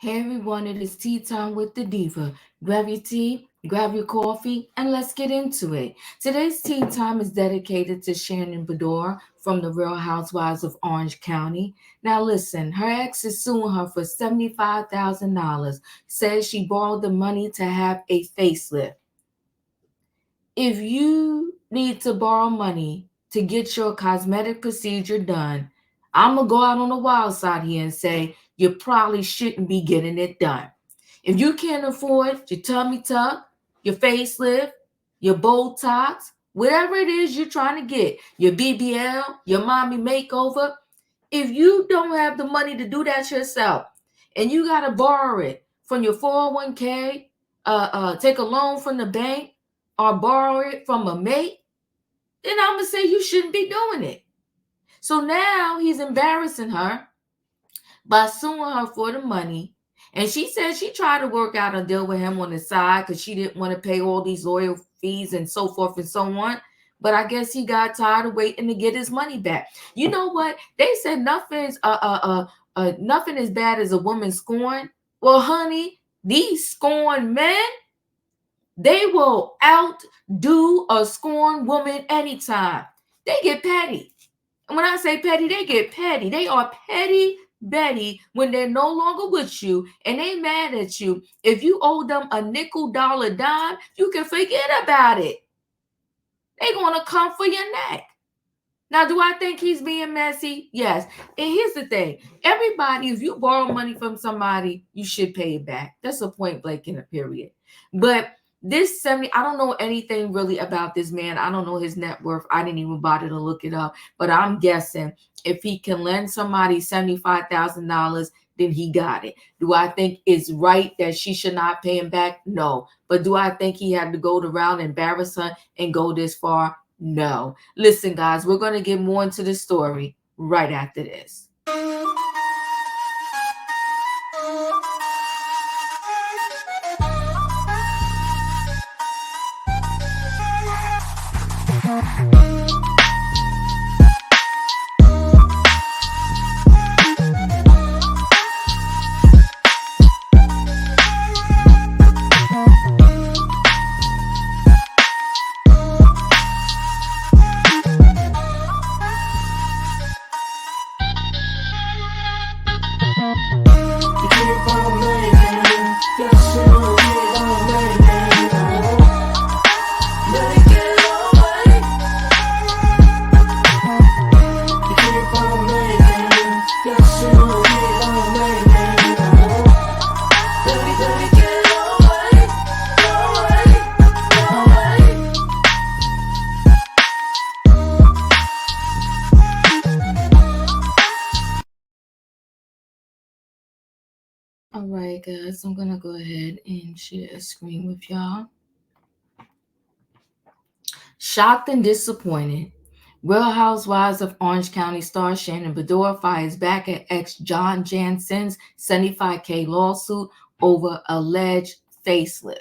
Hey everyone, it is tea time with the diva. Grab your tea, grab your coffee, and let's get into it. Today's tea time is dedicated to Shannon Beador from the Real Housewives of Orange County. Now listen, her ex is suing her for $75,000. Says she borrowed the money to have a facelift. If you need to borrow money to get your cosmetic procedure done, I'm going to go out on the wild side here and say you probably shouldn't be getting it done. If you can't afford your tummy tuck, your facelift, your Botox, whatever it is you're trying to get, your BBL, your mommy makeover, if you don't have the money to do that yourself and you got to borrow it from your 401k, take a loan from the bank, or borrow it from a mate, then I'm going to say you shouldn't be doing it. So now he's embarrassing her by suing her for the money. And she said she tried to work out a deal with him on the side because she didn't want to pay all these lawyer fees and so forth and so on. But I guess he got tired of waiting to get his money back. You know what? They said nothing as bad as a woman scorned. Well, honey, these scorned men, they will outdo a scorned woman anytime. They get petty. And when I say petty, they get petty. They are petty Betty when they're no longer with you and they mad at you. If you owe them a nickel, dollar, dime, you can forget about it. They're going to come for your neck. Now, do I think he's being messy? Yes. And here's the thing. Everybody, if you borrow money from somebody, you should pay it back. That's a point blank in a period. But this 70, I don't know anything really about this man. I don't know his net worth. I didn't even bother to look it up. But I'm guessing if he can lend somebody $75,000, then he got it. Do I think it's right that she should not pay him back? No. But do I think he had to go around, embarrass her, and go this far? No. Listen, guys, we're going to get more into the story right after this. All right, guys, I'm going to go ahead and share a screen with y'all. Shocked and disappointed, Real Housewives of Orange County star Shannon Beador fires back at ex John Janssen's 75K lawsuit over alleged facelift.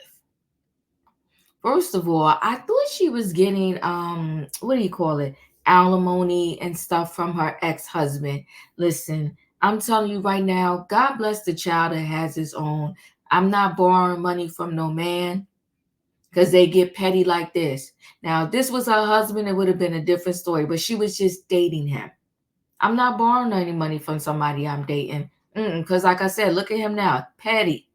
First of all, I thought she was getting what do you call it? Alimony and stuff from her ex-husband. Listen, I'm telling you right now, God bless the child that has his own. I'm not borrowing money from no man because they get petty like this. Now, if this was her husband, it would have been a different story, but she was just dating him. I'm not borrowing any money from somebody I'm dating. Because like I said, look at him now, petty.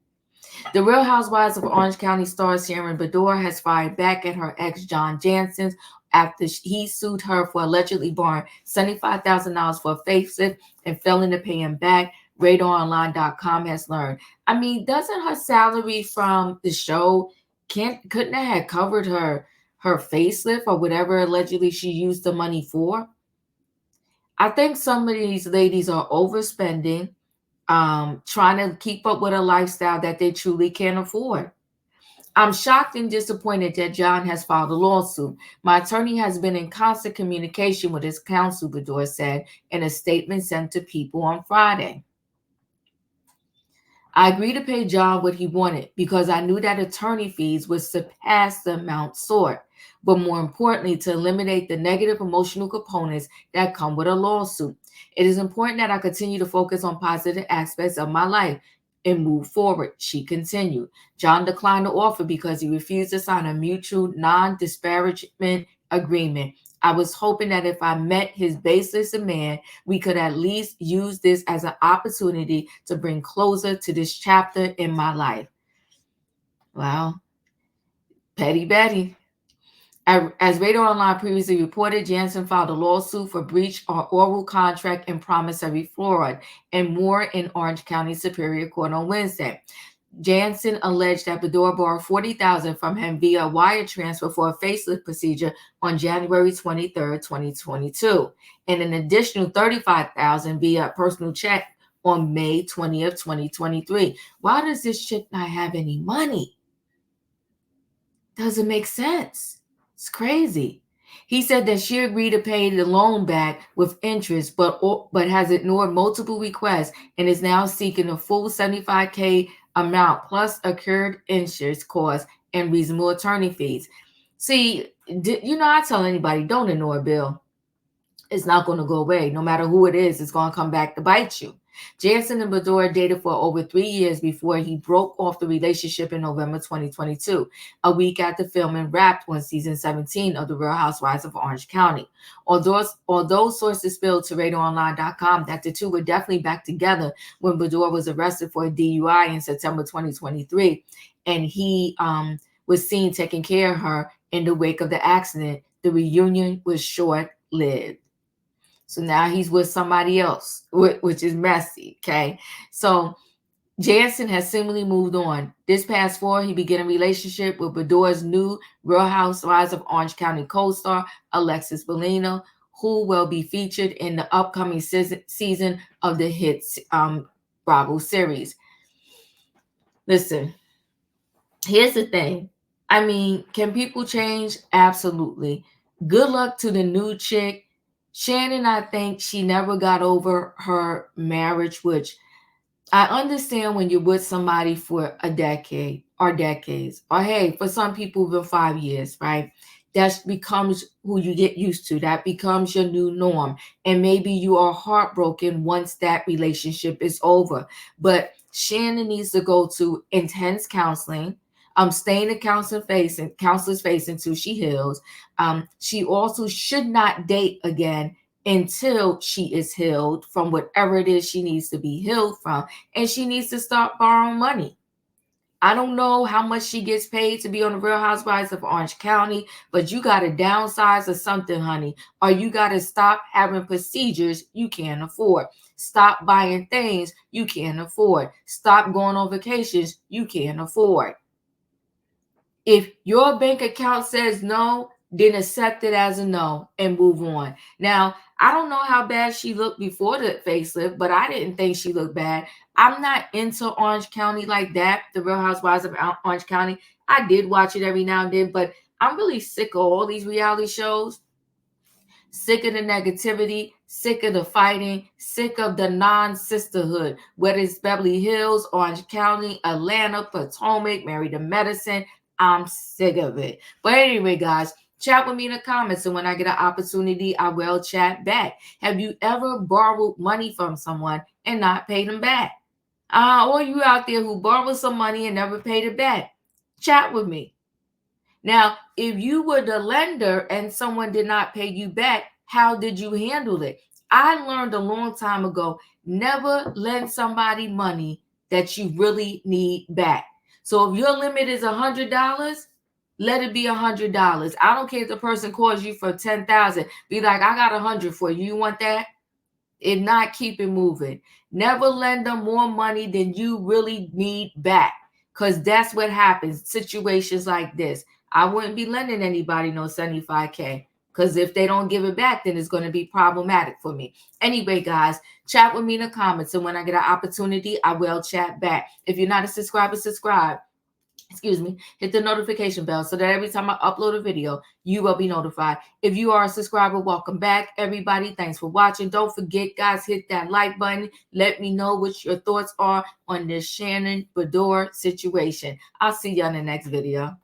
The Real Housewives of Orange County star Shannon Beador has fired back at her ex John Janssen after he sued her for allegedly borrowing $75,000 for a facelift and failing to pay him back. RadarOnline.com has learned. I mean, doesn't her salary from the show couldn't it have covered her facelift or whatever allegedly she used the money for? I think some of these ladies are overspending, trying to keep up with a lifestyle that they truly can't afford. I'm shocked and disappointed that John has filed a lawsuit. My attorney has been in constant communication with his counsel, Beador said in a statement sent to People on Friday. I agreed to pay John what he wanted because I knew that attorney fees would surpass the amount sought, but more importantly, to eliminate the negative emotional components that come with a lawsuit. It is important that I continue to focus on positive aspects of my life. and move forward, she continued. John declined the offer because he refused to sign a mutual non-disparagement agreement. I was hoping that if I met his baseless demand, we could at least use this as an opportunity to bring closure to this chapter in my life. Wow. Petty Betty. As Radar Online previously reported, Janssen filed a lawsuit for breach of oral contract and promissory fraud and more in Orange County Superior Court on Wednesday. Janssen alleged that Beador borrowed $40,000 from him via wire transfer for a facelift procedure on January 23, 2022, and an additional $35,000 via personal check on May 20th, 2023. Why does this chick not have any money? Doesn't make sense. It's crazy. He said that she agreed to pay the loan back with interest, but has ignored multiple requests and is now seeking a full $75K amount plus accrued insurance costs and reasonable attorney fees. See, I tell anybody, don't ignore a bill. It's not going to go away. No matter who it is, it's going to come back to bite you. Janssen and Beador dated for over 3 years before he broke off the relationship in November 2022, a week after filming Wrapped on season 17 of The Real Housewives of Orange County. Although sources spilled to RadarOnline.com that the two were definitely back together when Beador was arrested for a DUI in September 2023, and he was seen taking care of her in the wake of the accident, the reunion was short-lived. So now he's with somebody else, which is messy, okay? So Janssen has seemingly moved on. This past fall, he began a relationship with Beador's new Real Housewives of Orange County co-star, Alexis Bellino, who will be featured in the upcoming season of the hit Bravo series. Listen, here's the thing. I mean, can people change? Absolutely. Good luck to the new chick. Shannon, I think she never got over her marriage, which I understand when you're with somebody for a decade or decades, or hey, for some people, even 5 years, right? That becomes who you get used to. That becomes your new norm. And maybe you are heartbroken once that relationship is over. But Shannon needs to go to intense counseling. Stay in the counselor's face until she heals. She also should not date again until she is healed from whatever it is she needs to be healed from. And she needs to start borrowing money. I don't know how much she gets paid to be on the Real Housewives of Orange County, but you got to downsize or something, honey. Or you got to stop having procedures you can't afford. Stop buying things you can't afford. Stop going on vacations you can't afford. If your bank account says no, then accept it as a no and move on. Now, I don't know how bad she looked before the facelift, but I didn't think she looked bad. I'm not into Orange County like that, the Real Housewives of Orange County. I did watch it every now and then, but I'm really sick of all these reality shows. Sick of the negativity, sick of the fighting, sick of the non-sisterhood, whether it's Beverly Hills, Orange County, Atlanta, Potomac, Married to Medicine. I'm sick of it. But anyway, guys, chat with me in the comments, and when I get an opportunity, I will chat back. Have you ever borrowed money from someone and not paid them back? Or you out there who borrowed some money and never paid it back? Chat with me. Now, if you were the lender and someone did not pay you back, how did you handle it? I learned a long time ago, never lend somebody money that you really need back. So if your limit is $100, let it be $100. I don't care if the person calls you for $10,000. Be like, I got 100 for you. You want that? If not, keep it moving. Never lend them more money than you really need back, because that's what happens. Situations like this. I wouldn't be lending anybody no 75K, because if they don't give it back, then it's going to be problematic for me. Anyway, guys, chat with me in the comments, and when I get an opportunity, I will chat back. If you're not a subscriber, subscribe. Hit the notification bell so that every time I upload a video, you will be notified. If you are a subscriber, welcome back, everybody. Thanks for watching. Don't forget, guys, hit that like button. Let me know what your thoughts are on this Shannon Beador situation. I'll see you on the next video.